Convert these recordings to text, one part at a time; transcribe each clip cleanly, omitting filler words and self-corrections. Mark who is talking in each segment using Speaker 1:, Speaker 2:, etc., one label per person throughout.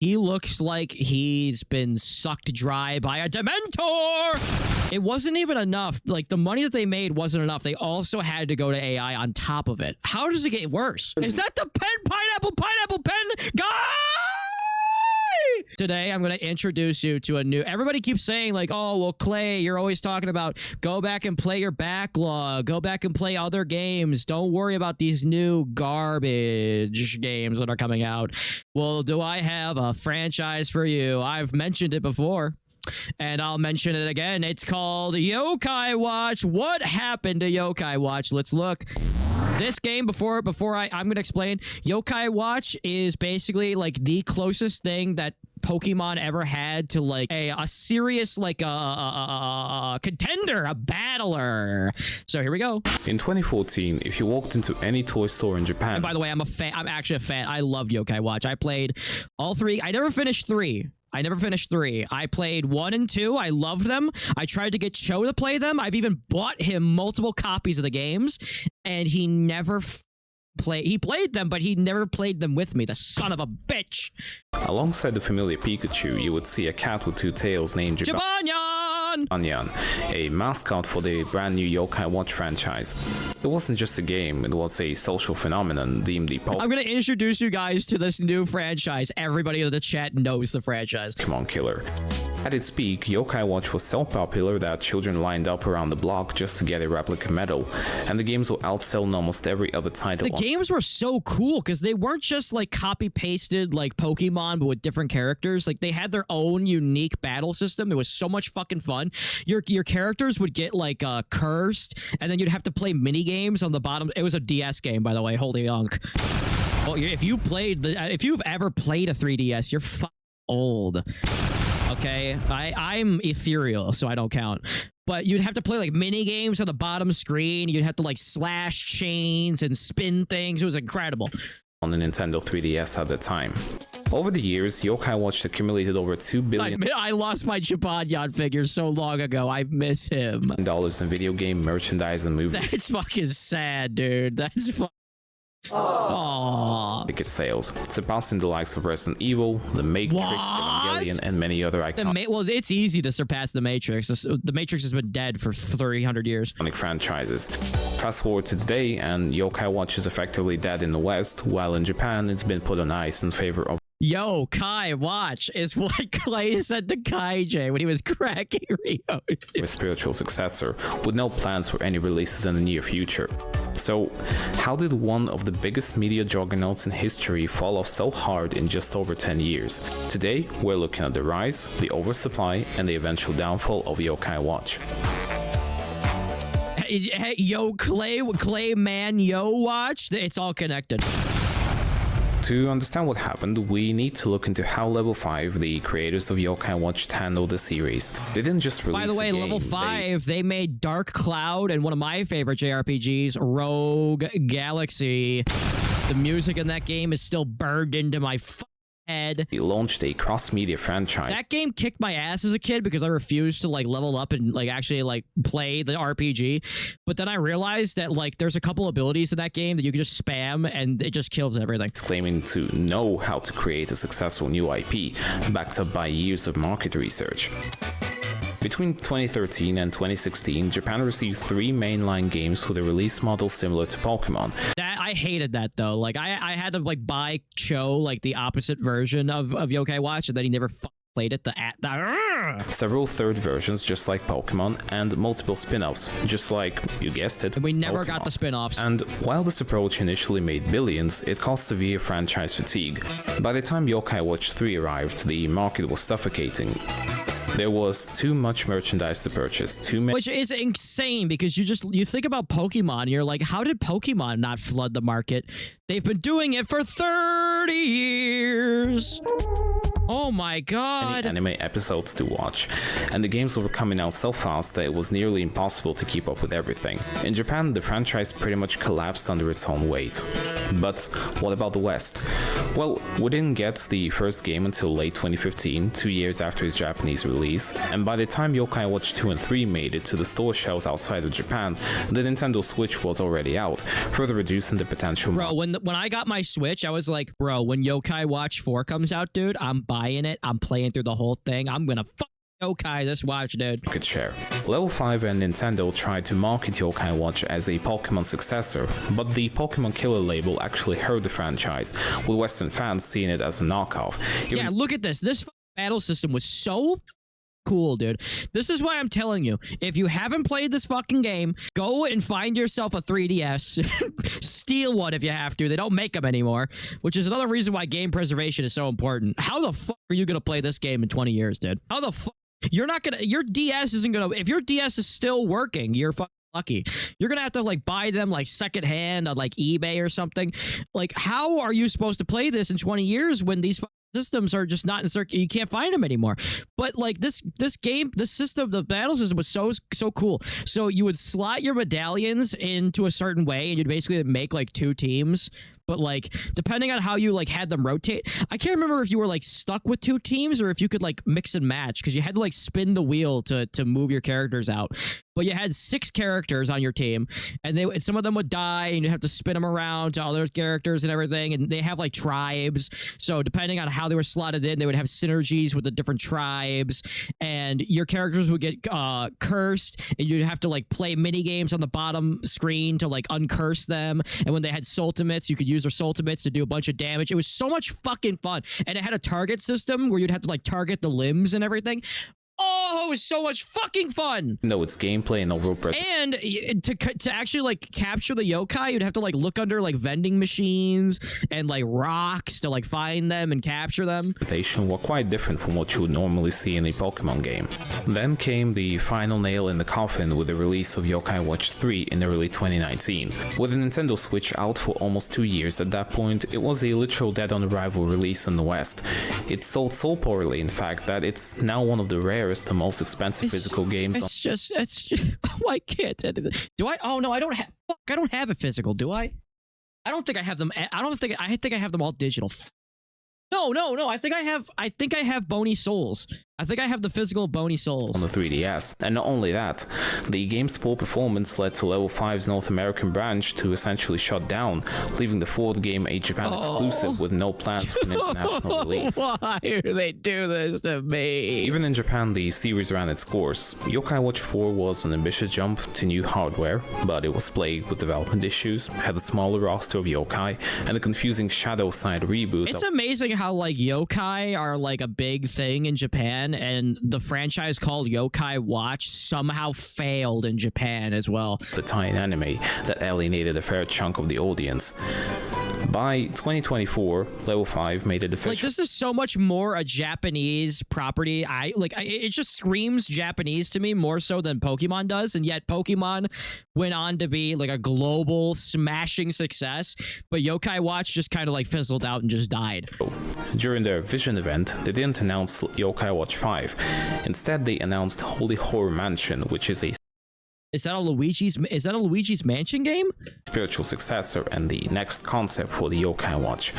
Speaker 1: He looks like he's been sucked dry by a Dementor. It wasn't even enough. Like, the money that they made wasn't enough. They also had to go to AI on top of it. How does it get worse? Is that the pineapple pen guy? Today, I'm going to introduce you to a new... Everybody keeps saying, like, oh, well, Clay, you're always talking about go back and play your backlog. Go back and play other games. Don't worry about these new garbage games that are coming out. Well, do I have a franchise for you? I've mentioned it before, and I'll mention it again. It's called Yokai Watch. What happened to Yokai Watch? Let's look. This game, before I'm gonna explain, Yokai Watch is basically like the closest thing that Pokemon ever had to like a serious like a contender, a battler. So here we go.
Speaker 2: In 2014, if you walked into any toy store in Japan...
Speaker 1: And by the way, I'm a fan. I'm actually a fan. I loved Yokai Watch. I played all three. I never finished three. I played 1 and 2. I loved them. I tried to get Cho to play them. I've even bought him multiple copies of the games, and he never played. He played them, but he never played them with me. The son of a bitch.
Speaker 2: Alongside the familiar Pikachu, you would see a cat with 2 tails named Jibanyan, a mascot for the brand new Yokai Watch franchise. It wasn't just a game, it was a social phenomenon deemed the
Speaker 1: I'm going to introduce you guys to this new franchise. Everybody in the chat knows the franchise.
Speaker 2: Pokemon killer. At its peak, Yokai Watch was so popular that children lined up around the block just to get a replica medal, and the games will outsell almost every other title.
Speaker 1: The games were so cool because they weren't just like copy-pasted like Pokemon, but with different characters. Like, they had their own unique battle system. It was so much fucking fun. Your characters would get like cursed, and then you'd have to play mini games on the bottom. It was a DS game, by the way. Holy unk. Well, if you've ever played a 3DS, you're fucking old. Okay, I'm ethereal, so I don't count. But you'd have to play like mini games on the bottom screen. You'd have to like slash chains and spin things. It was incredible.
Speaker 2: On the Nintendo 3DS at the time. Over the years, Yokai Watch accumulated over $2 billion.
Speaker 1: I lost my Jibanyan figure so long ago. I miss him.
Speaker 2: Dollars in video game, merchandise, and movies.
Speaker 1: That's fucking sad, dude. That's fucking... Aww.
Speaker 2: Ticket sales, surpassing the likes of Resident Evil, The Matrix, Evangelion, and many other iconic...
Speaker 1: Well, it's easy to surpass The Matrix. The Matrix has been dead for 300 years.
Speaker 2: ...franchises. Fast forward to today, and Yokai Watch is effectively dead in the West, while in Japan it's been put on ice in favor of...
Speaker 1: Yokai Watch is what Clay said to Kaijay when he was cracking Rio.
Speaker 2: ...a spiritual successor, with no plans for any releases in the near future. So, how did one of the biggest media juggernauts in history fall off so hard in just over 10 years? Today, we're looking at the rise, the oversupply, and the eventual downfall of Yokai Watch.
Speaker 1: Yo, CLAYMANYO Watch? It's all connected.
Speaker 2: To understand what happened, we need to look into how Level 5, the creators of Yokai Watch, handled the series. They didn't just release
Speaker 1: By the way, Level 5, they made Dark Cloud and one of my favorite JRPGs, Rogue Galaxy. The music in that game is still burned into my head.
Speaker 2: They launched a cross-media franchise.
Speaker 1: That game kicked my ass as a kid because I refused to like level up and like actually like play the RPG. But then I realized that like there's a couple abilities in that game that you can just spam and it just kills everything.
Speaker 2: Claiming to know how to create a successful new IP, backed up by years of market research. Between 2013 and 2016, Japan received 3 mainline games with a release model similar to Pokemon.
Speaker 1: I hated that though. Like I had to like buy Cho like the opposite version of Yokai Watch, and then he never played it.
Speaker 2: Several third versions, just like Pokemon, and multiple spin-offs, just like, you guessed it,
Speaker 1: and we never
Speaker 2: Pokemon.
Speaker 1: Got the spin-offs.
Speaker 2: And while this approach initially made billions, it caused severe franchise fatigue. By the time Yokai Watch 3 arrived, the market was suffocating. There was too much merchandise to purchase,
Speaker 1: which is insane because you think about Pokemon and you're like, how did Pokemon not flood the market? They've been doing it for 30 years. Oh my god.
Speaker 2: anime episodes to watch, and the games were coming out so fast that it was nearly impossible to keep up with everything. In Japan, the franchise pretty much collapsed under its own weight. But what about the West? Well, we didn't get the first game until late 2015, 2 years after its Japanese release, and by the time Yokai Watch 2 and 3 made it to the store shelves outside of Japan, the Nintendo Switch was already out, further reducing the potential.
Speaker 1: Bro, when I got my Switch, I was like, bro, when Yokai Watch 4 comes out, dude, I'm buying it. I'm playing through the whole thing. I'm gonna fuck Yokai this watch, dude.
Speaker 2: Market share. Level 5 and Nintendo tried to market Yokai Watch as a Pokemon successor, but the Pokemon Killer label actually hurt the franchise, with Western fans seeing it as a knockoff.
Speaker 1: Yeah, look at this. This battle system was so cool, dude. This is why I'm telling you, if you haven't played this fucking game, go and find yourself a 3DS. Steal one if you have to. They don't make them anymore, which is another reason why game preservation is so important. How the fuck are you gonna play this game in 20 years, dude? How the fuck? You're not gonna, your DS isn't gonna, if your DS is still working, you're fucking lucky. You're gonna have to like buy them like secondhand on like eBay or something. Like, how are you supposed to play this in 20 years when these systems are just not in circuit? You can't find them anymore. But like this game, the system, the battle system was so cool. So you would slot your medallions into a certain way, and you'd basically make like 2 teams. But like, depending on how you like had them rotate, I can't remember if you were like stuck with 2 teams or if you could like mix and match, because you had to like spin the wheel to move your characters out. But you had 6 characters on your team, and some of them would die, and you have to spin them around to other characters and everything. And they have like tribes, so depending on how they were slotted in, they would have synergies with the different tribes, and your characters would get cursed, and you'd have to like play mini games on the bottom screen to like uncurse them. And when they had ultimates, you could use their ultimates to do a bunch of damage. It was so much fucking fun, and it had a target system where you'd have to like target the limbs and everything. Oh, it was so much fucking fun.
Speaker 2: No, it's gameplay and overall
Speaker 1: And to actually like capture the yokai, you'd have to like look under like vending machines and like rocks to like find them and capture them.
Speaker 2: Were quite different from what you would normally see in a Pokemon game. Then came the final nail in the coffin with the release of Yokai Watch 3 in early 2019. With the Nintendo Switch out for almost 2 years at that point, it was a literal dead-on-arrival release in the West. It sold so poorly, in fact, that it's now one of the rarest and most expensive physical games.
Speaker 1: It's just why can't I? Do I? Oh no, I don't have. Fuck, I don't have a physical. Do I? I don't think I have them. I think I have them all digital. No. I think I have Bony Souls. I think I have the physical Bony Souls
Speaker 2: on the 3DS. And not only that, the game's poor performance led to Level 5's North American branch to essentially shut down, leaving the 4th game a Japan exclusive with no plans for an international release.
Speaker 1: Why do they do this to me?
Speaker 2: Even in Japan, the series ran its course. Yokai Watch 4 was an ambitious jump to new hardware, but it was plagued with development issues, had a smaller roster of yokai, and a confusing Shadow Side reboot.
Speaker 1: It's amazing how like yokai are like a big thing in Japan, and the franchise called Yokai Watch somehow failed in Japan as well.
Speaker 2: The tie-in anime that alienated a fair chunk of the audience. By 2024, Level 5 made it official.
Speaker 1: Like, this is so much more a Japanese property. It just screams Japanese to me more so than Pokemon does, and yet Pokemon went on to be like a global smashing success, but Yokai Watch just kind of like fizzled out and just died.
Speaker 2: During their Vision event, they didn't announce Yokai Watch 5. Instead, they announced Holy Horror Mansion, which is a
Speaker 1: Is that a Luigi's Mansion game?
Speaker 2: Spiritual successor and the next concept for the Yokai Watch.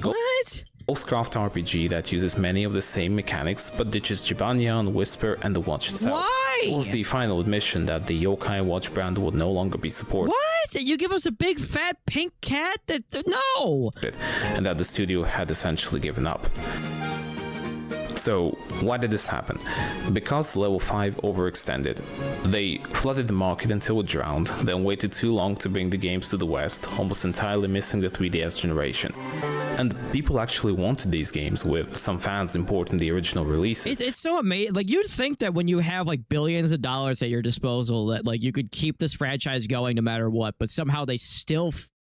Speaker 1: What?
Speaker 2: Ghost-craft RPG that uses many of the same mechanics, but ditches Jibanyan, Whisper, and the watch itself.
Speaker 1: Why?
Speaker 2: It was the final admission that the Yokai Watch brand would no longer be supported.
Speaker 1: What? You give us a big fat pink cat? No!
Speaker 2: And that the studio had essentially given up. So, why did this happen? Because Level 5 overextended. They flooded the market until it drowned, then waited too long to bring the games to the West, almost entirely missing the 3DS generation. And people actually wanted these games, with some fans importing the original releases.
Speaker 1: It's so amazing. Like, you'd think that when you have like billions of dollars at your disposal, that like you could keep this franchise going no matter what, but somehow they still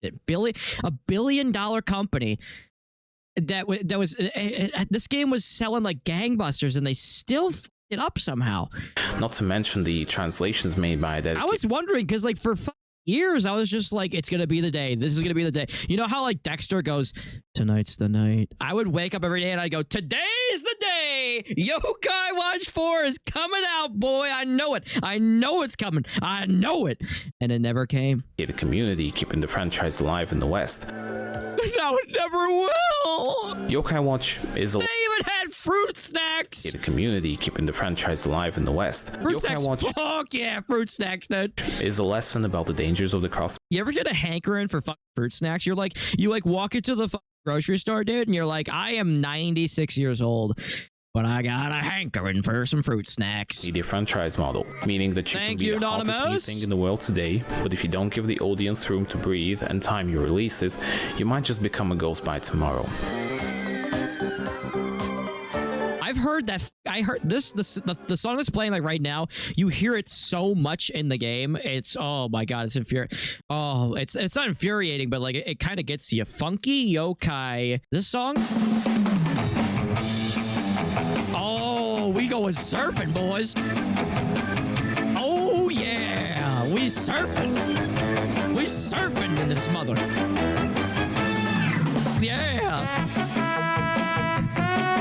Speaker 1: a $1 billion company that was this game was selling like gangbusters, and they still f***ed it up somehow.
Speaker 2: Not to mention the translations made by that.
Speaker 1: I was wondering, because like for years, I was just like, it's gonna be the day. This is gonna be the day. You know how like Dexter goes, tonight's the night. I would wake up every day and I go, today's the day. Yokai Watch 4 is coming out, boy. I know it. I know it's coming. I know it. And it never came.
Speaker 2: The community keeping the franchise alive in the West.
Speaker 1: No, it never will.
Speaker 2: Yokai Watch is a
Speaker 1: They even had fruit snacks.
Speaker 2: the community keeping the franchise alive in the West.
Speaker 1: Fruit
Speaker 2: Yokai
Speaker 1: snacks.
Speaker 2: Watch
Speaker 1: Fuck yeah, fruit snacks, dude.
Speaker 2: is a lesson about the dangers of the cross.
Speaker 1: You ever get a hankering for fucking fruit snacks? You're like, you like walk into the grocery store, dude, and you're like, I am 96 years old, but I got a hankering for some fruit snacks.
Speaker 2: Media franchise model, meaning that you can be the hottest new
Speaker 1: Anonymous.
Speaker 2: thing in the world today, but if you don't give the audience room to breathe and time your releases, you might just become a ghost by tomorrow.
Speaker 1: I've heard that. I heard the song that's playing like right now. You hear it so much in the game. It's, oh my god, it's infuriating. Oh, it's not infuriating, but like it kind of gets to you. Funky Yokai. This song. Oh, we going surfing, boys. Oh yeah, we surfing. We surfing in this mother. Yeah.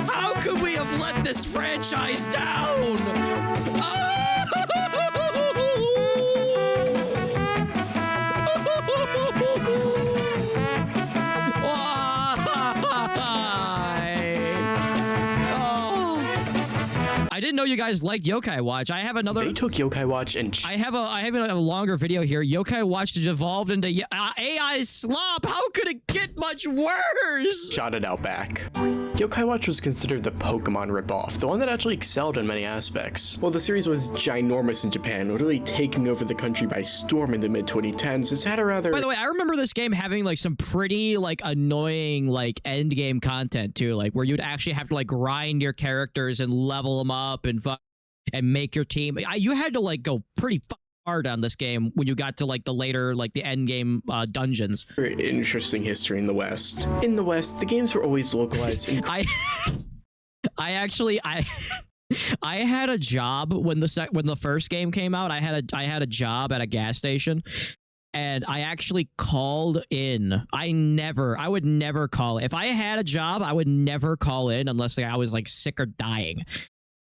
Speaker 1: How could we have let this franchise down? I didn't know you guys liked Yokai Watch. I have another.
Speaker 3: They took Yokai Watch and
Speaker 1: I have a longer video here. Yokai Watch evolved into AI slop. How could it get much worse?
Speaker 3: shot it out back. Yokai Watch was considered the Pokemon ripoff, the one that actually excelled in many aspects. While the series was ginormous in Japan, literally taking over the country by storm in the mid-2010s, it's had a rather...
Speaker 1: By the way, I remember this game having like some pretty like annoying like end game content too, like where you'd actually have to like grind your characters and level them up and make your team. You had to like go pretty hard on this game when you got to like the later, like the end game dungeons.
Speaker 3: Very interesting history in the West. In the West, the games were always localized.
Speaker 1: I had a job when the first game came out. I had a job at a gas station, and I actually called in. I would never call. If I had a job, I would never call in unless like, I was like sick or dying.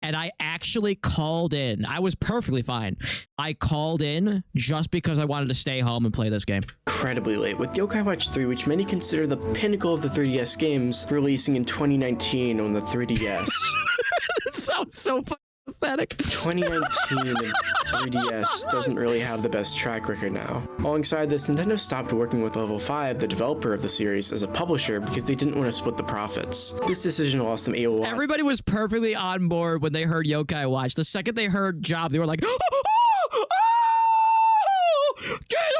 Speaker 1: And I actually called in. I was perfectly fine. I called in just because I wanted to stay home and play this game.
Speaker 3: Incredibly late, with Yokai Watch 3, which many consider the pinnacle of the 3DS games, releasing in 2019 on the 3DS.
Speaker 1: This sounds so pathetic.
Speaker 3: 2019 and 3DS doesn't really have the best track record now. Alongside this, Nintendo stopped working with Level 5, the developer of the series, as a publisher because they didn't want to split the profits. This decision lost them a lot.
Speaker 1: Everybody was perfectly on board when they heard Yokai Watch. The second they heard Job, they were like, get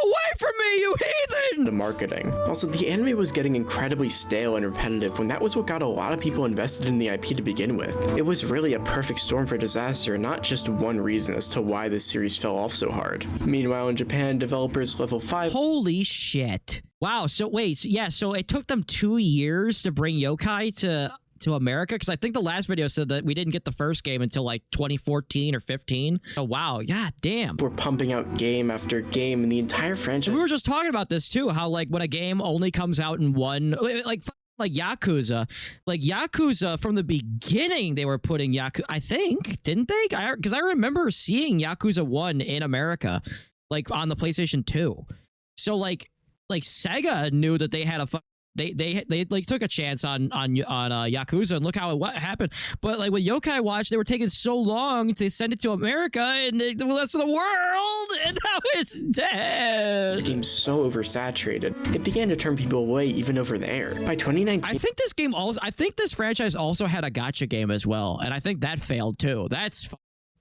Speaker 1: away from me, you heathen!
Speaker 3: The marketing. Also, the anime was getting incredibly stale and repetitive when that was what got a lot of people invested in the IP to begin with. It was really a perfect storm for disaster, not just one reason as to why this series fell off so hard. Meanwhile, in Japan, developers Level 5...
Speaker 1: Holy shit. Wow, so wait, so it took them 2 years to bring Yokai to America, because I think the last video said that we didn't get the first game until like 2014 or 15. Oh wow, yeah, damn.
Speaker 3: We're pumping out game after game, and the entire franchise...
Speaker 1: We were just talking about this too, how like when a game only comes out in one, like Yakuza, from the beginning they were putting Yakuza, I think, didn't they? Because I remember seeing Yakuza 1 in America, like on the PlayStation 2. So like Sega knew that they had a they like took a chance on Yakuza, and look how what happened. But like with Yokai Watch, they were taking so long to send it to America and the rest of the world, and now it's dead.
Speaker 3: The game's so oversaturated, it began to turn people away even over there. By 2019,
Speaker 1: I think this franchise also had a gacha game as well, and I think that failed too.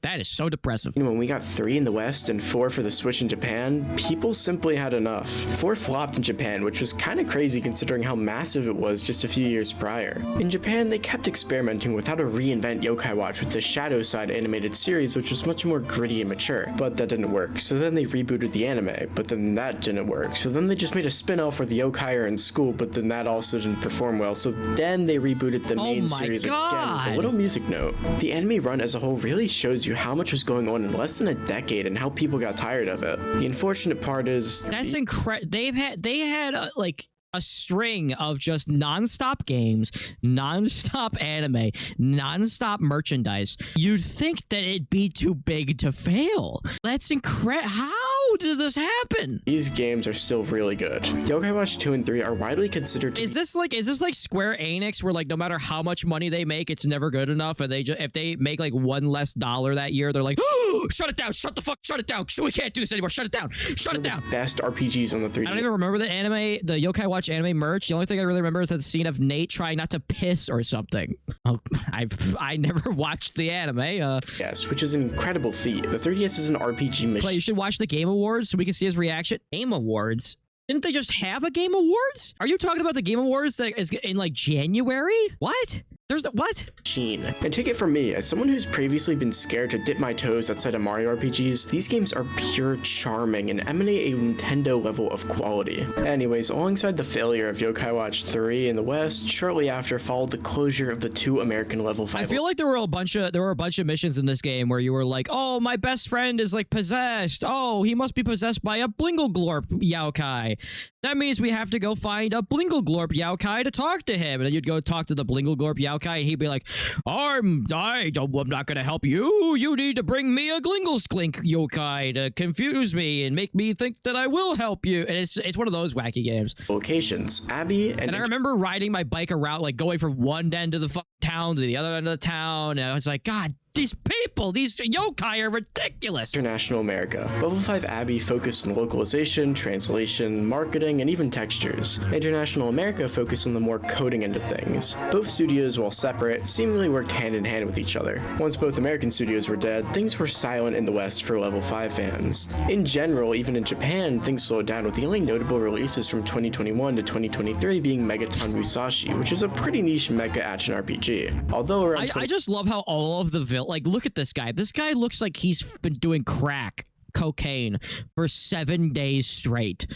Speaker 1: That is so depressive.
Speaker 3: When we got 3 in the West and 4 for the Switch in Japan, people simply had enough. 4 flopped in Japan, which was kind of crazy considering how massive it was just a few years prior. In Japan, they kept experimenting with how to reinvent Yokai Watch with the Shadow Side animated series, which was much more gritty and mature, but that didn't work. So then they rebooted the anime, but then that didn't work. So then they just made a spin-off where the yokai are in school, but then that also didn't perform well. So then they rebooted the main series again with a little music note. The anime run as a whole really shows you you how much was going on in less than a decade and how people got tired of it. The unfortunate part is
Speaker 1: that's incredible. They had like a string of just nonstop games, nonstop anime, nonstop merchandise. You'd think that it'd be too big to fail. That's incredible. How did this happen?
Speaker 3: These games are still really good. Yokai Watch 2 and 3 are widely considered to
Speaker 1: Is this like Square Enix, where like no matter how much money they make, it's never good enough, and they just, if they make like $1 less that year, they're like, oh, shut it down, shut it down, we can't do this anymore, shut it down, shut it down.
Speaker 3: best RPGs on the 3D.
Speaker 1: I don't even remember the Yokai Watch anime merch. The only thing I really remember is that scene of Nate trying not to piss or something. Oh, I never watched the anime.
Speaker 3: Yes, which is an incredible feat. The 3DS is an RPG machine.
Speaker 1: Clay, you should watch the Game Awards so we can see his reaction. Game Awards? Didn't they just have a Game Awards? Are you talking about the Game Awards that is in like January? What? There's the what?
Speaker 3: And take it from me, as someone who's previously been scared to dip my toes outside of Mario RPGs, these games are pure charming and emanate a Nintendo level of quality. Anyways, alongside the failure of Yokai Watch 3 in the West, shortly after followed the closure of the 2 American level 5.
Speaker 1: I feel like there were a bunch of missions in this game where you were like, oh, my best friend is like possessed. Oh, he must be possessed by a Blingle-glorp yokai. That means we have to go find a Blingle-glorp yokai to talk to him. And then you'd go talk to the Blingle-glorp yokai, and he'd be like, I'm not gonna help you. You need to bring me a Glingle-sklink yokai to confuse me and make me think that I will help you. And it's one of those wacky games.
Speaker 3: Locations. Abby and
Speaker 1: I remember riding my bike around, like going from one end of the town to the other end of the town, and I was like, God, these people, these yokai are ridiculous.
Speaker 3: International America. Level 5 Abby focused on localization, translation, marketing, and even textures. International America focused on the more coding end of things. Both studios, while separate, seemingly worked hand in hand with each other. Once both American studios were dead, things were silent in the West for Level 5 fans. In general, even in Japan, things slowed down, with the only notable releases from 2021 to 2023 being Megaton Musashi, which is a pretty niche mecha action RPG. Although around
Speaker 1: I just love how all of the like, look at this guy. This guy looks like he's been doing cocaine for 7 days straight.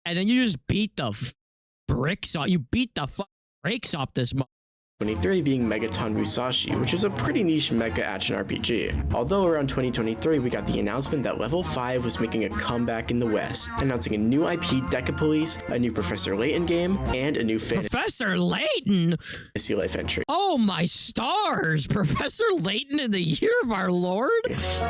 Speaker 1: And then you just beat the brakes off this
Speaker 3: 2023 being Megaton Musashi, which is a pretty niche mecha action RPG. Although around 2023 we got the announcement that Level 5 was making a comeback in the West, announcing a new IP Deca Police, a new Professor Layton game, and a new
Speaker 1: Professor Layton?
Speaker 3: Fantasy Life entry.
Speaker 1: Oh my stars! Professor Layton in the year of our Lord?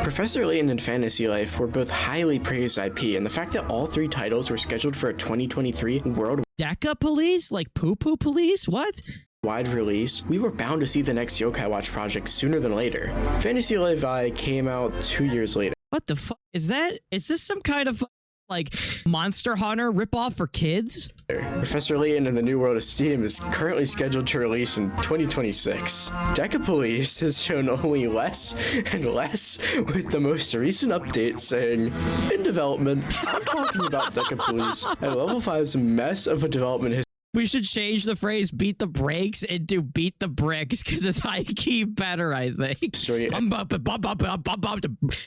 Speaker 3: Professor Layton and Fantasy Life were both highly praised IP, and the fact that all 3 titles were scheduled for a 2023 world
Speaker 1: Deca Police? Like Poo-Poo Police? What?
Speaker 3: wide release, we were bound to see the next Yokai Watch project sooner than later. Fantasy Life I came out 2 years later.
Speaker 1: What the fuck? Is this some kind of like Monster Hunter ripoff for kids?
Speaker 3: Professor Layton and the New World of Steam is currently scheduled to release in 2026. Deca Police has shown only less and less, with the most recent update saying, in development. I'm talking about Deca Police, and Level 5's mess of a development history.
Speaker 1: We should change the phrase beat the brakes into beat the bricks, because it's high key better, I think.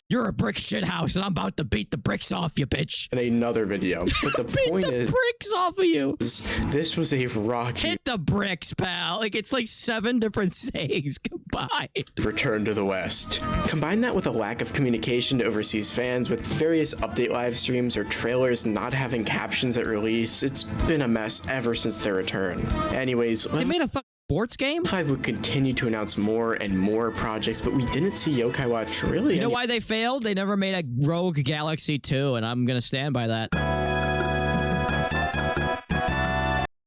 Speaker 1: You're a brick shit house and I'm about to beat the bricks off you, bitch.
Speaker 3: In another video. But the
Speaker 1: beat
Speaker 3: point
Speaker 1: the
Speaker 3: is,
Speaker 1: bricks off of you.
Speaker 3: this was a rocky
Speaker 1: Hit the bricks, pal. Like, it's like 7 different sayings combined.
Speaker 3: return to the West. Combine that with a lack of communication to overseas fans, with various update live streams or trailers not having captions at release. It's been a mess ever since their return. Anyways,
Speaker 1: They made a fucking sports game?
Speaker 3: 5 would continue to announce more and more projects, but we didn't see Yokai Watch really.
Speaker 1: You know why they failed? They never made a Rogue Galaxy 2, and I'm gonna stand by that.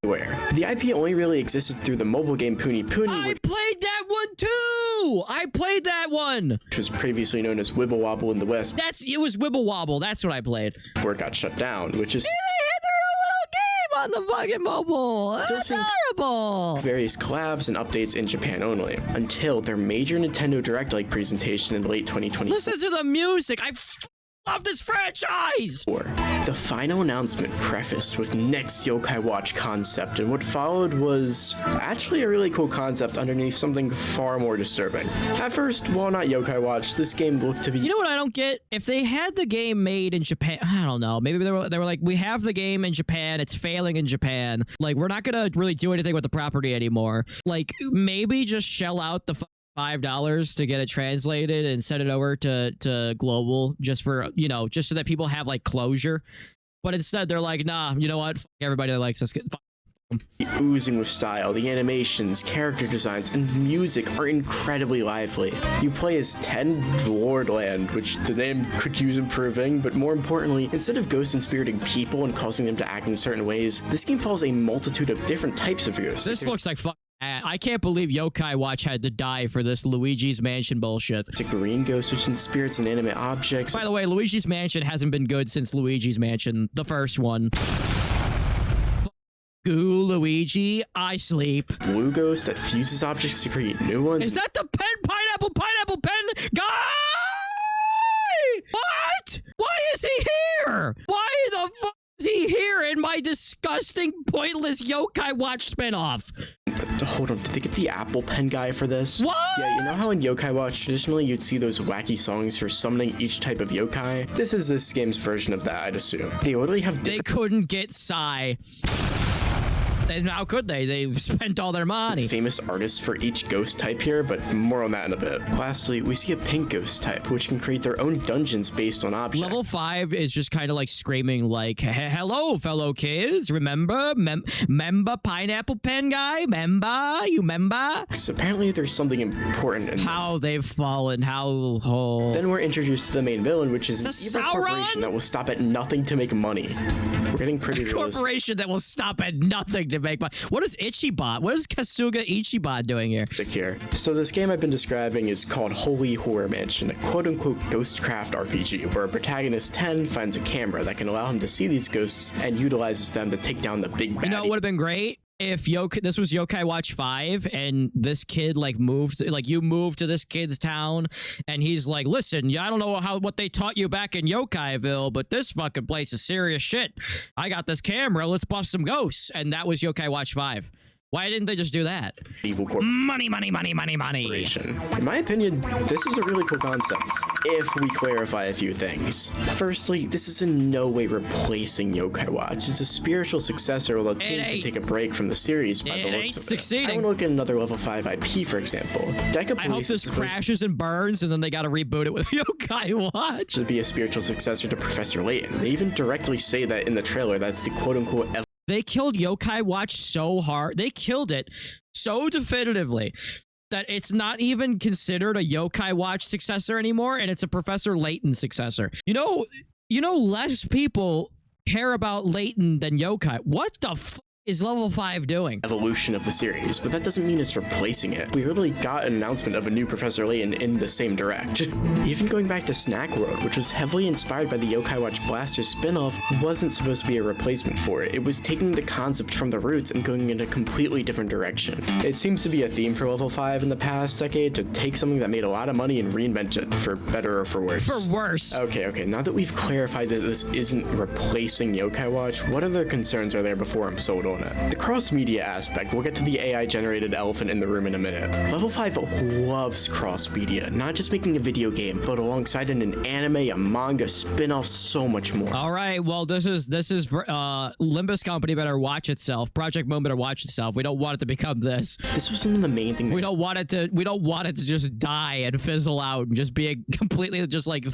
Speaker 3: Anywhere. The IP only really existed through the mobile game Puni Puni,
Speaker 1: I played that one too! I played that one!
Speaker 3: which was previously known as Wibble Wobble in the West
Speaker 1: It was Wibble Wobble. That's what I played.
Speaker 3: before it got shut down, which is
Speaker 1: On the fucking mobile. That's terrible.
Speaker 3: various collabs and updates in Japan only, until their major Nintendo Direct-like presentation in late 2024.
Speaker 1: Listen to the music. I love this franchise.
Speaker 3: The final announcement prefaced with next Yokai Watch concept, and what followed was actually a really cool concept underneath something far more disturbing. At first, while not Yokai Watch, this game looked to be—
Speaker 1: You know what I don't get? If they had the game made in Japan, I don't know. Maybe they were like, we have the game in Japan. It's failing in Japan. Like, we're not gonna really do anything with the property anymore. Like, maybe just shell out the $5 to get it translated and send it over to global just for, you know, just so that people have like closure. But instead they're like, nah, you know what? Fuck everybody that likes this.
Speaker 3: Oozing with style, the animations, character designs, and music are incredibly lively. You play as 10 Lordland, which the name could use improving, but more importantly, instead of ghosts inspiriting people and causing them to act in certain ways, this game follows a multitude of different types of ghosts.
Speaker 1: This looks like fuck. I can't believe Yokai Watch had to die for this Luigi's Mansion bullshit.
Speaker 3: It's a green ghost, which inspires inanimate objects.
Speaker 1: By the way, Luigi's Mansion hasn't been good since Luigi's Mansion, the first one. Goo, Luigi, I sleep.
Speaker 3: Blue ghost that fuses objects to create new ones.
Speaker 1: Is that the pineapple pen guy? What? Why is he here? Why the fuck is he here in my disgusting, pointless Yokai Watch spinoff?
Speaker 3: Hold on, did they get the Apple Pen guy for this?
Speaker 1: What?
Speaker 3: Yeah, you know how in Yokai Watch, traditionally you'd see those wacky songs for summoning each type of yokai? This is this game's version of that, I'd assume. They literally have
Speaker 1: They couldn't get Psy. And how could they? They've spent all their money.
Speaker 3: famous artists for each ghost type here, but more on that in a bit. Lastly, we see a pink ghost type, which can create their own dungeons based on objects.
Speaker 1: Level 5 is just kind of like screaming like, hello, fellow kids. Remember? Member Pineapple Pen guy? You member?
Speaker 3: Apparently there's something important in
Speaker 1: How they've fallen. How... Oh.
Speaker 3: Then we're introduced to the main villain, which is an
Speaker 1: Is
Speaker 3: evil
Speaker 1: this
Speaker 3: corporation
Speaker 1: Sauron?
Speaker 3: that will stop at nothing to make money. We're getting pretty
Speaker 1: A
Speaker 3: realistic
Speaker 1: corporation that will stop at nothing to make money. What is Ichibot? What is Kasuga Ichibot doing here?
Speaker 3: here. So this game I've been describing is called Holy Horror Mansion, a quote-unquote ghostcraft RPG, where protagonist 10 finds a camera that can allow him to see these ghosts and utilizes them to take down the big baddie.
Speaker 1: You know, it would have been great if this was Yokai Watch 5 and this kid like you moved to this kid's town and he's like, listen, I don't know what they taught you back in Yokaiville, but this fucking place is serious shit. I got this camera, let's bust some ghosts. And that was Yokai Watch 5. Why didn't they just do that?
Speaker 3: Evil
Speaker 1: Money.
Speaker 3: corporation. In my opinion, this is a really cool concept, if we clarify a few things. Firstly, this is in no way replacing Yokai Watch. It's a spiritual successor, although the team can take a break from the series by the
Speaker 1: It
Speaker 3: looks
Speaker 1: ain't
Speaker 3: of
Speaker 1: succeeding.
Speaker 3: I want to look at another level 5 IP, for example. Deca
Speaker 1: I hope
Speaker 3: Police
Speaker 1: this
Speaker 3: is supposed
Speaker 1: crashes and burns and then they gotta reboot it with Yokai Watch.
Speaker 3: to be a spiritual successor to Professor Layton. They even directly say that in the trailer. That's the quote-unquote
Speaker 1: They killed Yokai Watch so hard. They killed it so definitively that it's not even considered a Yokai Watch successor anymore, and it's a Professor Layton successor. You know, less people care about Layton than Yokai. What the f is level 5 doing?
Speaker 3: evolution of the series, but that doesn't mean it's replacing it. We literally got an announcement of a new Professor Layton in the same direct. Even going back to Snack World, which was heavily inspired by the Yokai Watch Blaster spin-off, wasn't supposed to be a replacement for it. It was taking the concept from the roots and going in a completely different direction. It seems to be a theme for level 5 in the past decade to take something that made a lot of money and reinvent it, for better or for worse.
Speaker 1: For worse.
Speaker 3: Okay, now that we've clarified that this isn't replacing Yokai Watch, what other concerns are there before I'm sold on it? The cross-media aspect, we'll get to the AI-generated elephant in the room in a minute. Level 5 loves cross-media, not just making a video game, but alongside an anime, a manga, spin-off, so much more.
Speaker 1: All right, well, this is Limbus Company better watch itself. Project Moon better watch itself. We don't want it to become this.
Speaker 3: This was one of the main things.
Speaker 1: We don't want it to just die and fizzle out and just be completely just like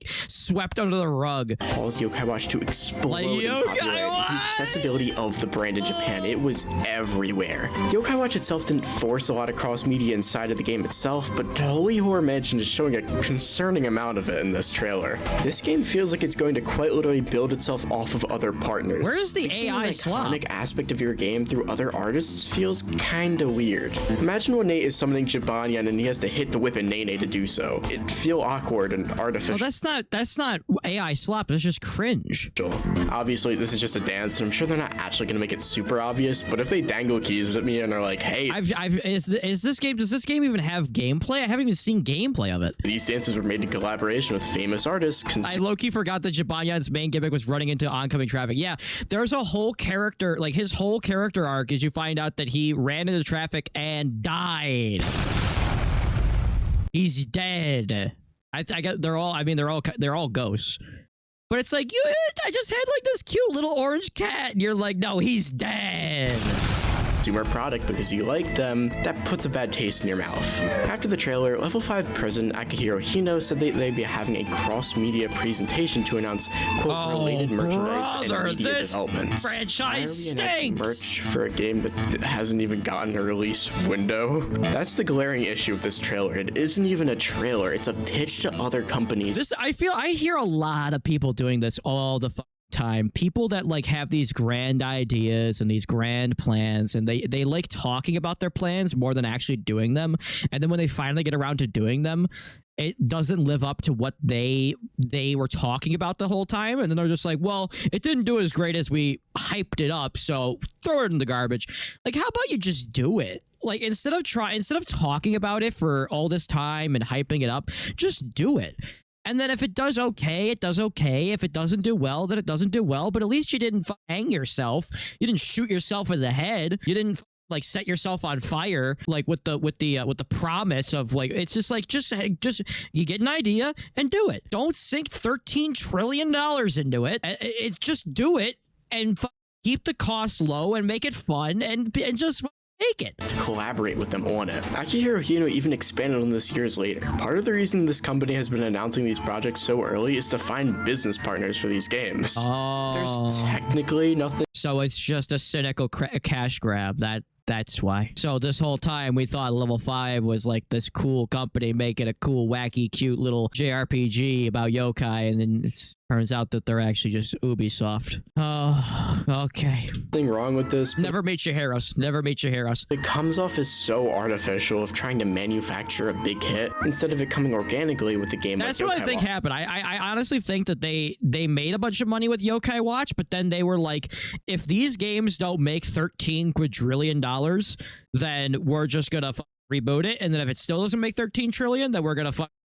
Speaker 1: swept under the rug.
Speaker 3: Caused Yokai Watch to explode
Speaker 1: Like
Speaker 3: in
Speaker 1: Yokai
Speaker 3: popularity.
Speaker 1: Watch!
Speaker 3: The accessibility of the brand in Japan, it was everywhere. Yokai Watch itself didn't force a lot of cross-media inside of the game itself, but Holy Horror Mansion is showing a concerning amount of it in this trailer. This game feels like it's going to quite literally build itself off of other partners.
Speaker 1: Where is the
Speaker 3: Mixing
Speaker 1: AI
Speaker 3: an
Speaker 1: slop?
Speaker 3: iconic aspect of your game through other artists feels kinda weird. Imagine when Nate is summoning Jibanyan and he has to hit the whip in Nene to do so. It'd feel awkward and artificial.
Speaker 1: Well, that's not AI slop. That's just cringe.
Speaker 3: Obviously, this is just a dance, and I'm sure they're not actually going to make it super obvious, but if they dangle keys at me and are like, hey,
Speaker 1: Does this game even have gameplay? I haven't even seen gameplay of it.
Speaker 3: these dances were made in collaboration with famous artists.
Speaker 1: I low-key forgot that Jibanyan's main gimmick was running into oncoming traffic. Yeah, there's a whole character, like his whole character arc is you find out that he ran into traffic and died. He's dead. I got they're all ghosts. But it's like, I just had like this cute little orange cat, and you're like, no, he's dead.
Speaker 3: consumer product because you like them, that puts a bad taste in your mouth. After the trailer, Level 5 President Akihiro Hino said they'd be having a cross-media presentation to announce, quote, related merchandise and media developments.
Speaker 1: Franchise
Speaker 3: stinks! Merch for a game that hasn't even gotten a release window? That's the glaring issue with this trailer. It isn't even a trailer, it's a pitch to other companies.
Speaker 1: I hear a lot of people doing this all the time. People that like have these grand ideas and these grand plans, and they like talking about their plans more than actually doing them. And then when they finally get around to doing them, it doesn't live up to what they were talking about the whole time. And then they're just like, well, it didn't do as great as we hyped it up, so throw it in the garbage. Like, how about you just do it? Like, instead of talking about it for all this time and hyping it up, just do it. And then if it does okay, it does okay. If it doesn't do well, then it doesn't do well. But at least you didn't hang yourself. You didn't shoot yourself in the head. You didn't like set yourself on fire, like with the promise of like, it's just like, just you get an idea and do it. Don't sink $13 trillion into it. It's just do it and keep the costs low and make it fun and just make it.
Speaker 3: To collaborate with them on it. Akihiro Hino even expanded on this years later. Part of the reason this company has been announcing these projects so early is to find business partners for these games.
Speaker 1: Oh.
Speaker 3: There's technically nothing.
Speaker 1: So it's just a cynical cash grab. That's why. So this whole time we thought Level 5 was like this cool company making a cool, wacky, cute little JRPG about yokai, and then it turns out that they're actually just Ubisoft. Oh, okay.
Speaker 3: Nothing wrong with this.
Speaker 1: Never meet your heroes. Never meet your heroes.
Speaker 3: It comes off as so artificial of trying to manufacture a big hit instead of it coming organically with the game.
Speaker 1: That's what I think happened. I honestly think that they made a bunch of money with Yokai Watch, but then they were like, if these games don't make $13 quadrillion, then we're just gonna reboot it, and then if it still doesn't make 13 trillion, then we're gonna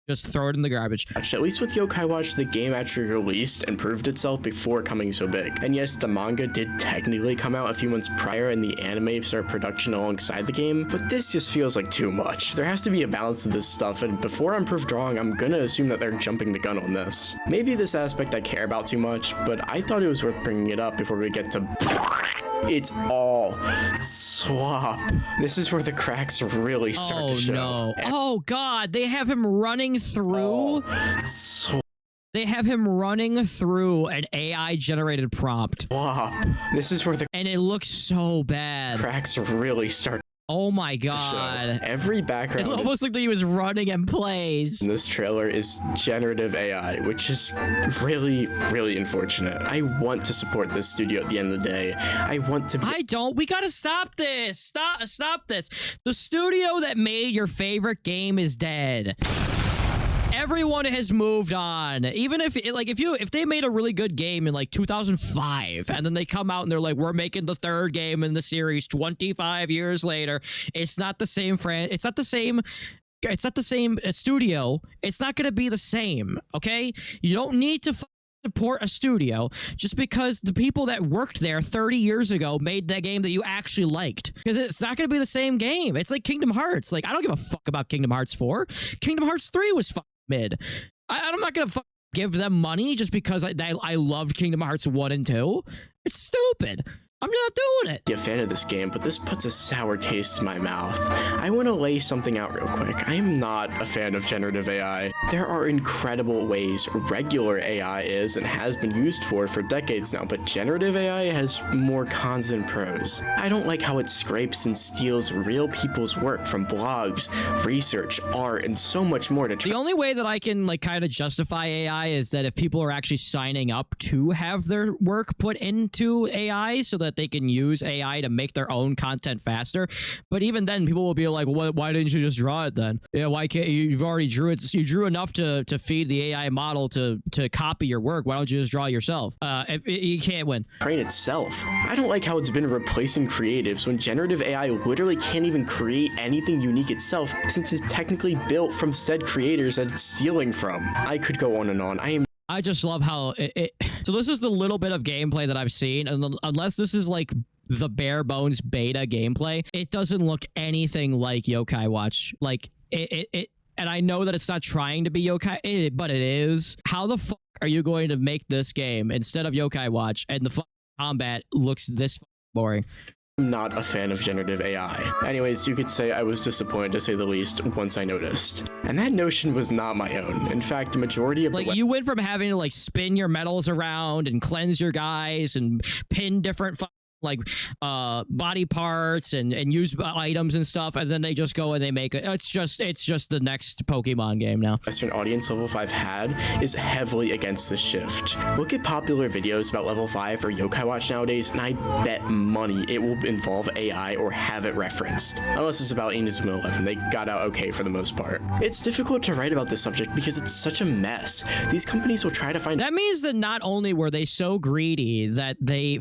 Speaker 1: just throw it in the garbage.
Speaker 3: At least with Yokai Watch, the game actually released and proved itself before coming so big. And yes, the manga did technically come out a few months prior and the anime started production alongside the game, but this just feels like too much. There has to be a balance to this stuff, and before I'm proved wrong, I'm gonna assume that they're jumping the gun on this. Maybe this aspect I care about too much, but I thought it was worth bringing it up before we get to... It's all swap. This is where the cracks really start to show.
Speaker 1: Oh no. Oh god, they have him running through. They have him running through an AI generated prompt.
Speaker 3: Swap. This is where the
Speaker 1: and it looks so bad.
Speaker 3: Cracks really start.
Speaker 1: Oh my god.
Speaker 3: Every background.
Speaker 1: It almost looked like he was running in place.
Speaker 3: In this trailer is generative AI, which is really, really unfortunate. I want to support this studio at the end of the day. I want to be.
Speaker 1: I don't. We gotta stop this. Stop this. The studio that made your favorite game is dead. Everyone has moved on. Even if they made a really good game in like 2005 and then they come out and they're like, we're making the third game in the series 25 years later, it's not the same it's not the same studio. It's not going to be the same. Okay. You don't need to support a studio just because the people that worked there 30 years ago made that game that you actually liked, because it's not going to be the same game. It's like Kingdom Hearts. Like, I don't give a fuck about Kingdom Hearts 4. Kingdom Hearts 3 was mid. I'm not gonna give them money just because I loved Kingdom Hearts 1 and 2. It's stupid. I'm not doing it.
Speaker 3: I'm a fan of this game, but this puts a sour taste in my mouth. I want to lay something out real quick. I am not a fan of generative AI. There are incredible ways regular AI is and has been used for decades now, but generative AI has more cons than pros. I don't like how it scrapes and steals real people's work from blogs, research, art, and so much more to try.
Speaker 1: The only way that I can like kind of justify AI is that if people are actually signing up to have their work put into AI so that they can use AI to make their own content faster. But even then, people will be like, well, why didn't you just draw it then? Yeah, why can't you've already drew it? You drew enough to feed the AI model to copy your work. Why don't you just draw it yourself? You can't win.
Speaker 3: Train itself. I don't like how it's been replacing creatives when generative AI literally can't even create anything unique itself, since it's technically built from said creators that it's stealing from. I could go on and on.
Speaker 1: I just love how so this is the little bit of gameplay that I've seen, and unless this is like the bare bones beta gameplay, it doesn't look anything like Yokai Watch. Like it and I know that it's not trying to be Yokai, but it is. How the fuck are you going to make this game instead of Yokai Watch and the combat looks this boring?
Speaker 3: I'm not a fan of generative AI. Anyways, you could say I was disappointed to say the least once I noticed. And that notion was not my own. In fact, the majority of
Speaker 1: like you went from having to like spin your metals around and cleanse your guys and pin different like body parts and use items and stuff, and then they just go and they make it. It's just the next Pokemon game now.
Speaker 3: Western audience level 5 had is heavily against this shift. Look at popular videos about level 5 or Yokai Watch nowadays, and I bet money it will involve AI or have it referenced. Unless it's about Inazuma 11, they got out okay for the most part. It's difficult to write about this subject because it's such a mess. These companies will try to find.
Speaker 1: That means that not only were they so greedy that they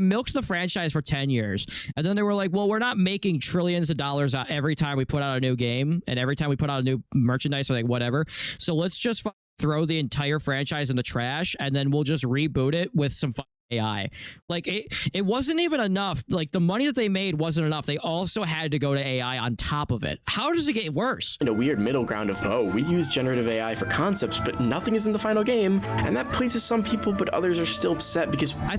Speaker 1: milked the franchise for 10 years, and then they were like, well, we're not making trillions of dollars every time we put out a new game and every time we put out a new merchandise or like whatever, so let's just throw the entire franchise in the trash and then we'll just reboot it with some AI. Like it wasn't even enough. Like the money that they made wasn't enough. They also had to go to AI on top of it. How does it get worse?
Speaker 3: In a weird middle ground of, oh, we use generative AI for concepts, but nothing is in the final game, and that pleases some people, but others are still upset because
Speaker 1: I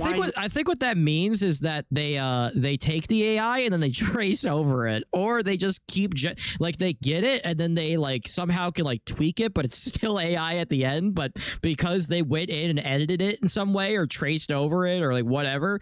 Speaker 1: think what that means is that they take the AI and then they trace over it, or they just keep like they get it and then they like somehow can like tweak it, but it's still AI at the end. But because they went in and edited it in some way or traced over it or like whatever,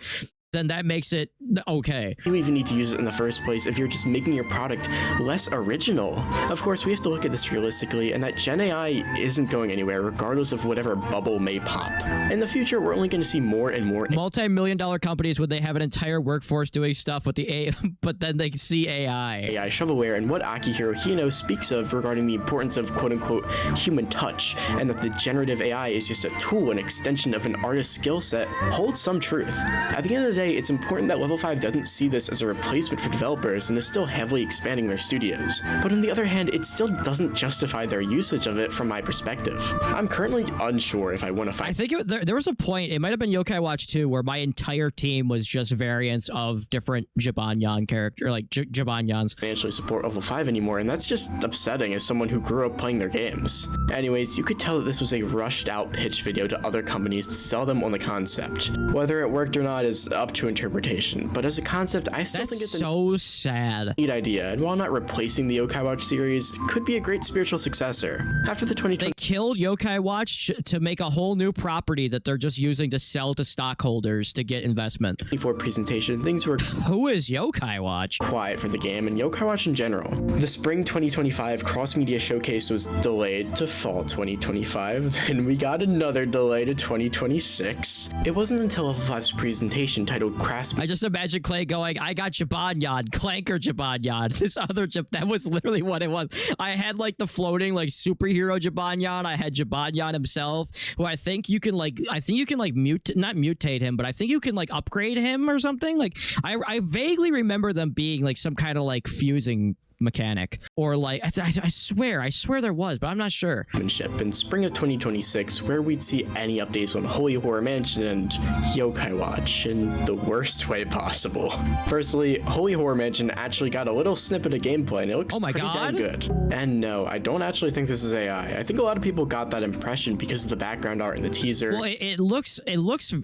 Speaker 1: then that makes it okay.
Speaker 3: You even need to use it in the first place if you're just making your product less original. Of course, we have to look at this realistically, and that Gen AI isn't going anywhere regardless of whatever bubble may pop. In the future, we're only going to see more and more
Speaker 1: multi-million-dollar companies would they have an entire workforce doing stuff with the AI, but then they see AI
Speaker 3: shovelware, and what Akihiro Hino speaks of regarding the importance of quote-unquote human touch, and that the generative AI is just a tool, an extension of an artist's skill set, holds some truth. At the end of the day, it's important that Level 5 doesn't see this as a replacement for developers and is still heavily expanding their studios. But on the other hand, it still doesn't justify their usage of it from my perspective. I'm currently unsure if I want to find.
Speaker 1: I think there was a point, it might have been Yokai Watch 2, where my entire team was just variants of different Jibanyan character, like Jibanyans.
Speaker 3: Financially support Level 5 anymore, and that's just upsetting as someone who grew up playing their games. Anyways, you could tell that this was a rushed out pitch video to other companies to sell them on the concept. Whether it worked or not is up to interpretation, but as a concept, I still think it's
Speaker 1: so sad.
Speaker 3: Neat idea, and while not replacing the Yokai Watch series, it could be a great spiritual successor. After the 2020,
Speaker 1: they killed Yokai Watch to make a whole new property that they're just using to sell to stockholders to get investment.
Speaker 3: Before presentation, things were
Speaker 1: who is Yokai Watch?
Speaker 3: Quiet for the game and Yokai Watch in general. The spring 2025 cross-media showcase was delayed to fall 2025, then we got another delay to 2026. It wasn't until Level 5's presentation titled
Speaker 1: I just imagine Clay going, I got Jibanyan, Clanker Jibanyan. This other that was literally what it was. I had like the floating like superhero Jibanyan. I had Jibanyan himself, who I think you can like not mutate him, but I think you can like upgrade him or something. Like I vaguely remember them being like some kind of like fusing mechanic, or like I swear there was, but I'm not sure.
Speaker 3: In spring of 2026, where we'd see any updates on Holy Horror Mansion and Yokai Watch in the worst way possible. Firstly, Holy Horror Mansion actually got a little snippet of gameplay and it looks pretty damn good. And no, I don't actually think this is AI. I think a lot of people got that impression because of the background art in the teaser.
Speaker 1: Well, it looks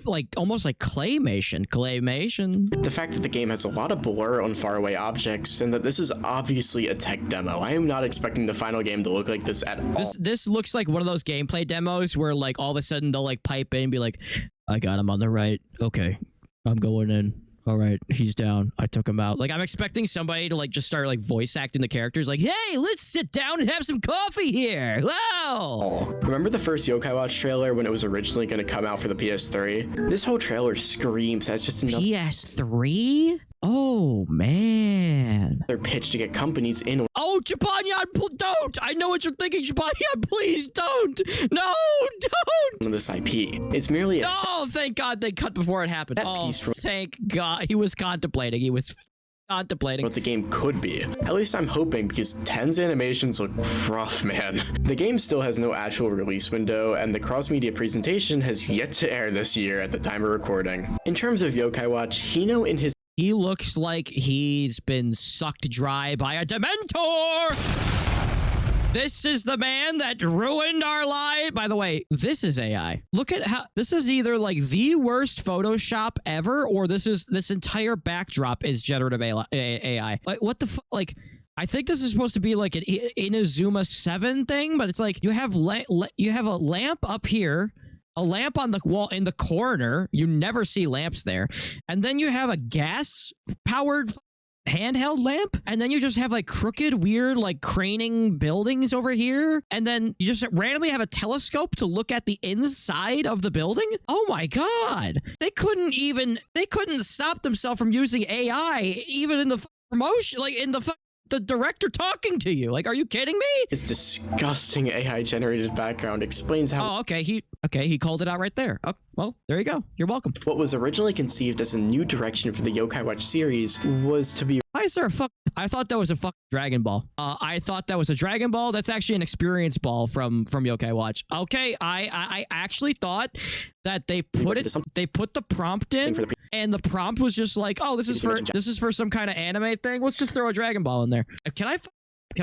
Speaker 1: like almost like claymation.
Speaker 3: The fact that the game has a lot of blur on faraway objects and that this is obviously a tech demo. I am not expecting the final game to look like this at all.
Speaker 1: This looks like one of those gameplay demos where like all of a sudden they'll like pipe in and be like, I got him on the right. Okay, I'm going in. All right, he's down. I took him out. Like, I'm expecting somebody to like just start like voice acting the characters like, hey, let's sit down and have some coffee here. Wow.
Speaker 3: Remember the first Yokai Watch trailer when it was originally going to come out for the PS3? This whole trailer screams that's just enough
Speaker 1: PS3? Oh, man.
Speaker 3: Their pitch to get companies in.
Speaker 1: Oh, Jibanyan, don't! I know what you're thinking, Jibanyan. Please don't! No, don't!
Speaker 3: This IP. It's merely a...
Speaker 1: Oh, thank God they cut before it happened. Oh, thank God. He was contemplating. What
Speaker 3: the game could be. At least I'm hoping, because 10's animations look rough, man. The game still has no actual release window, and the cross-media presentation has yet to air this year at the time of recording. In terms of Yokai Watch, Hino in his...
Speaker 1: He looks like he's been sucked dry by a Dementor! This is the man that ruined our life. By the way, this is AI. Look at how this is either like the worst Photoshop ever, or this entire backdrop is generative AI. Like what the fuck? Like I think this is supposed to be like an Inazuma 7 thing, but it's like you have a lamp up here, a lamp on the wall in the corner. You never see lamps there, and then you have a gas powered handheld lamp, and then you just have like crooked, weird, like craning buildings over here, and then you just randomly have a telescope to look at the inside of the building. Oh my god, they couldn't stop themselves from using AI even in the promotion, like in the director talking to you. Like, are you kidding me?
Speaker 3: His disgusting AI generated background explains how
Speaker 1: okay, he called it out right there. Oh, well, there you go. You're welcome.
Speaker 3: what was originally conceived as a new direction for the Yokai Watch series was to be
Speaker 1: Why is there a fuck? I thought that was a fucking Dragon Ball. I thought that was a Dragon Ball. That's actually an experience ball from Yokai Watch. Okay, I actually thought that they put the prompt in, and the prompt was just like, oh, this is for some kind of anime thing. Let's just throw a Dragon Ball in there. Can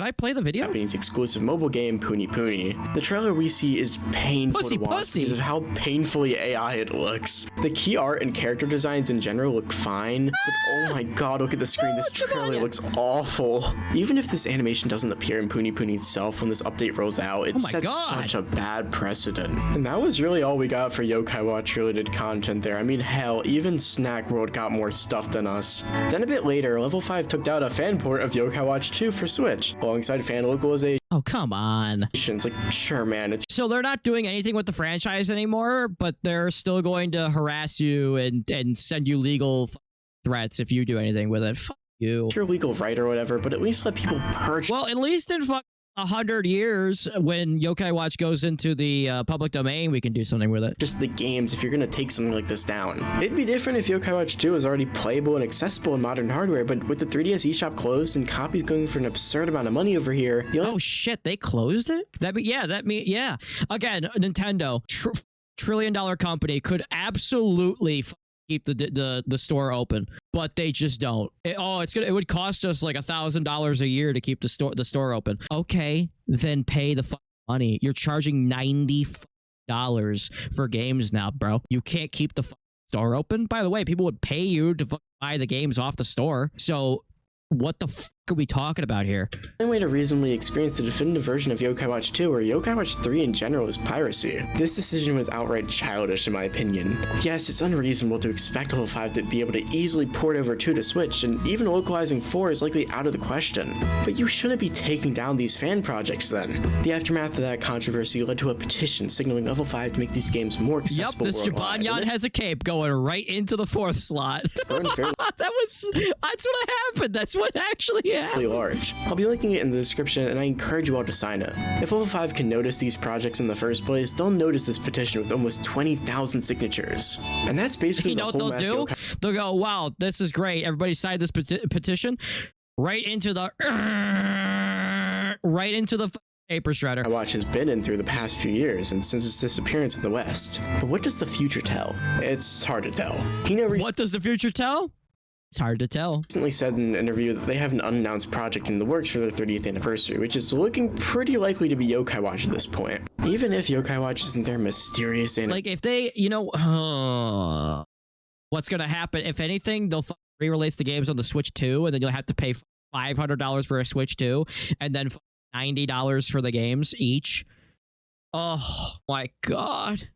Speaker 1: I play the video?
Speaker 3: Japanese exclusive mobile game Puni Puni. The trailer we see is painful to watch because of how painfully AI it looks. The key art and character designs in general look fine, but oh my god, look at the screen. This trailer looks awful. Even if this animation doesn't appear in Puni Puni itself when this update rolls out, it sets such a bad precedent. And that was really all we got for Yokai Watch related content there. I mean, hell, even Snack World got more stuff than us. Then a bit later, Level 5 took out a fan port of Yokai Watch 2 for Switch, alongside fan localization.
Speaker 1: Oh, come on.
Speaker 3: It's like, sure, man.
Speaker 1: So they're not doing anything with the franchise anymore, but they're still going to harass you and send you legal threats if you do anything with it. Fuck you.
Speaker 3: It's your legal right or whatever, but at least let people purge.
Speaker 1: Well, at least in 100 years, when Yokai Watch goes into the public domain, we can do something with it.
Speaker 3: Just the games, if you're gonna take something like this down. It'd be different if Yokai Watch 2 is already playable and accessible in modern hardware, but with the 3DS eShop closed and copies going for an absurd amount of money over here,
Speaker 1: oh shit, they closed it? Yeah. Again, Nintendo, trillion-dollar company, could absolutely keep the store open, but they just don't. It would cost us like $1,000 a year to keep the store open. Okay, then pay the money. You're charging $90 for games now, bro. You can't keep the store open. By the way, people would pay you to buy the games off the store. So what the fuck are we talking about here?
Speaker 3: The only way to reasonably experience the definitive version of Yokai Watch 2 or Yokai Watch 3 in general is piracy. This decision was outright childish in my opinion. Yes, it's unreasonable to expect Level 5 to be able to easily port over 2 to Switch, and even localizing 4 is likely out of the question. But you shouldn't be taking down these fan projects then. The aftermath of that controversy led to a petition signaling Level 5 to make these games more accessible
Speaker 1: worldwide. Yep, this Japanyan has a cape going right into the 4th slot. That's what happened. That's what actually happened.
Speaker 3: Large. I'll be linking it in the description, and I encourage you all to sign up. If Level 5 can notice these projects in the first place, they'll notice this petition with almost 20,000 signatures. And that's basically the whole mess.
Speaker 1: They'll do? They'll go, wow, this is great. Everybody signed this petition right into the paper shredder.
Speaker 3: Yokai Watch has been in through the past few years and since its disappearance in the West. But what does the future tell? It's hard to tell.
Speaker 1: What does the future tell? It's hard to tell.
Speaker 3: Recently said in an interview that they have an unannounced project in the works for their 30th anniversary, which is looking pretty likely to be Yokai Watch at this point. Even if Yokai Watch isn't their mysterious
Speaker 1: like if they, what's gonna happen? If anything, they'll re-release the games on the Switch 2, and then you'll have to pay $500 for a Switch 2, and then $90 for the games each. Oh my god.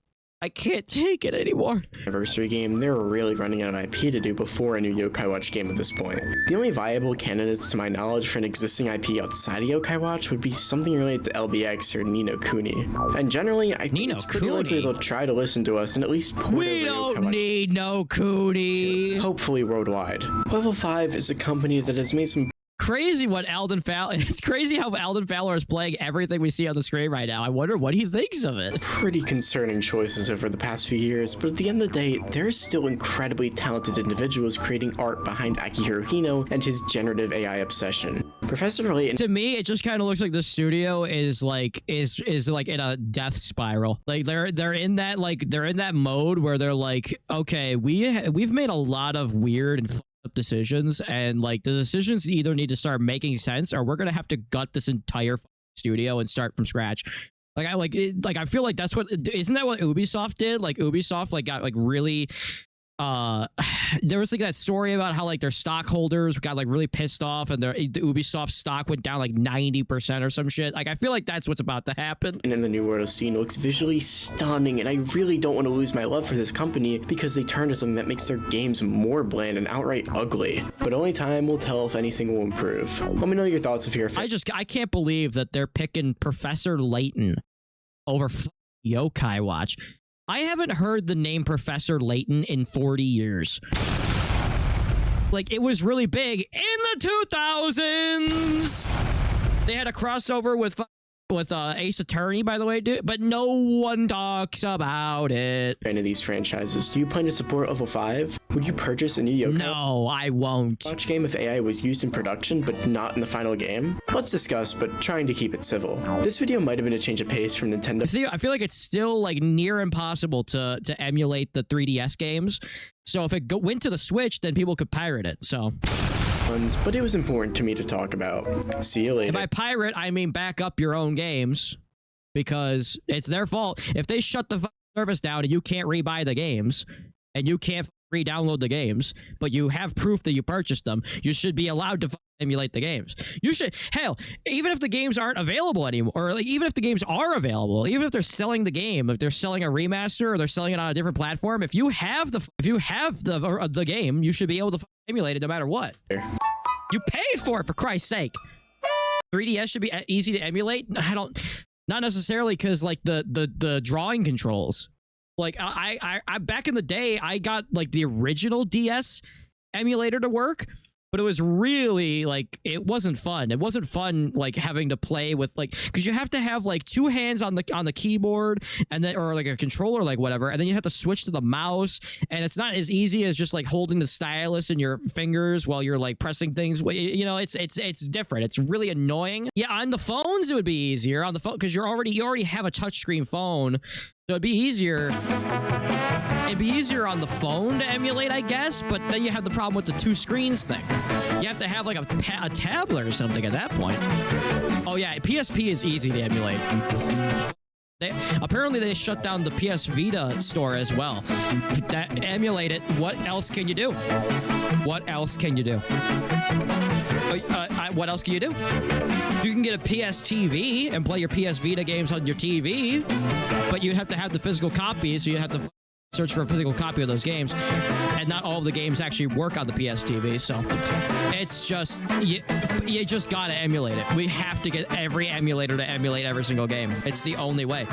Speaker 1: I can't take it anymore.
Speaker 3: Anniversary game, they were really running out of IP to do before a new Yokai Watch game at this point. The only viable candidates to my knowledge for an existing IP outside of Yokai Watch would be something related to LBX or Ni no Kuni. And generally, I think it's pretty likely they'll try to listen to us and at least port
Speaker 1: We don't need no Kuni.
Speaker 3: Hopefully worldwide. Level 5 is a company that has made some
Speaker 1: crazy what Alden Fowler. It's crazy how Alden Fowler is playing everything we see on the screen right now. I wonder what he thinks of it.
Speaker 3: Pretty concerning choices over the past few years, but at the end of the day, there's still incredibly talented individuals creating art behind Akihiro Hino and his generative AI obsession. Professor Layton.
Speaker 1: To me, it just kind of looks like the studio is like in a death spiral. Like they're in that mode where they're like, okay, we've made a lot of weird and up decisions, and like the decisions either need to start making sense or we're gonna have to gut this entire studio and start from scratch. Like I feel like that's what, isn't that what Ubisoft did? Like Ubisoft like got like really there was like that story about how like their stockholders got like really pissed off and the Ubisoft stock went down like 90% or some shit. Like I feel like that's what's about to happen.
Speaker 3: And in the new World of Steam, it looks visually stunning, and I really don't want to lose my love for this company because they turn to something that makes their games more bland and outright ugly. But only time will tell if anything will improve. Let me know your thoughts if you're a fan.
Speaker 1: I can't believe that they're picking Professor Layton over Yokai Watch. I haven't heard the name Professor Layton in 40 years. Like, it was really big in the 2000s. They had a crossover with Ace Attorney, by the way, dude, but no one talks about it.
Speaker 3: Any of these franchises, do you plan to support Level 5? Would you purchase a new Yokai
Speaker 1: No, I won't.
Speaker 3: Watch game if AI was used in production but not in the final game? Let's discuss, but trying to keep it civil. This video might have been a change of pace from Nintendo.
Speaker 1: See, I feel like it's still like near impossible to emulate the 3DS games. So if it went to the Switch, then people could pirate it. So,
Speaker 3: But it was important to me to talk about. See you later.
Speaker 1: and by pirate, I mean back up your own games, because it's their fault. If they shut the service down and you can't rebuy the games, and you can't re-download the games, but you have proof that you purchased them, you should be allowed to emulate the games. You should, hell, even if the games aren't available anymore, or like even if the games are available, even if they're selling the game, if they're selling a remaster or they're selling it on a different platform, if you have the game, you should be able to emulate it no matter what. You paid for it, for Christ's sake. 3DS should be easy to emulate. Not necessarily, because like the drawing controls. Like I back in the day, I got like the original DS emulator to work, but it was really like, it wasn't fun. It wasn't fun like having to play with like, because you have to have like two hands on the keyboard, and then, or like a controller, like whatever, and then you have to switch to the mouse, and it's not as easy as just like holding the stylus in your fingers while you're like pressing things. You know, it's different. It's really annoying. Yeah, on the phones it would be easier on the phone, because you already have a touchscreen phone. So it'd be easier. It'd be easier on the phone to emulate, I guess, but then you have the problem with the two screens thing. You have to have like a tablet or something at that point. Oh yeah, PSP is easy to emulate. Apparently they shut down the PS Vita store as well. That emulate it. What else can you do? What else can you do? What else can you do? You can get a PS TV and play your PS Vita games on your TV, but you have to have the physical copy, so you have to search for a physical copy of those games, and not all of the games actually work on the PS TV, so it's just, you just gotta emulate it. We have to get every emulator to emulate every single game. It's the only way.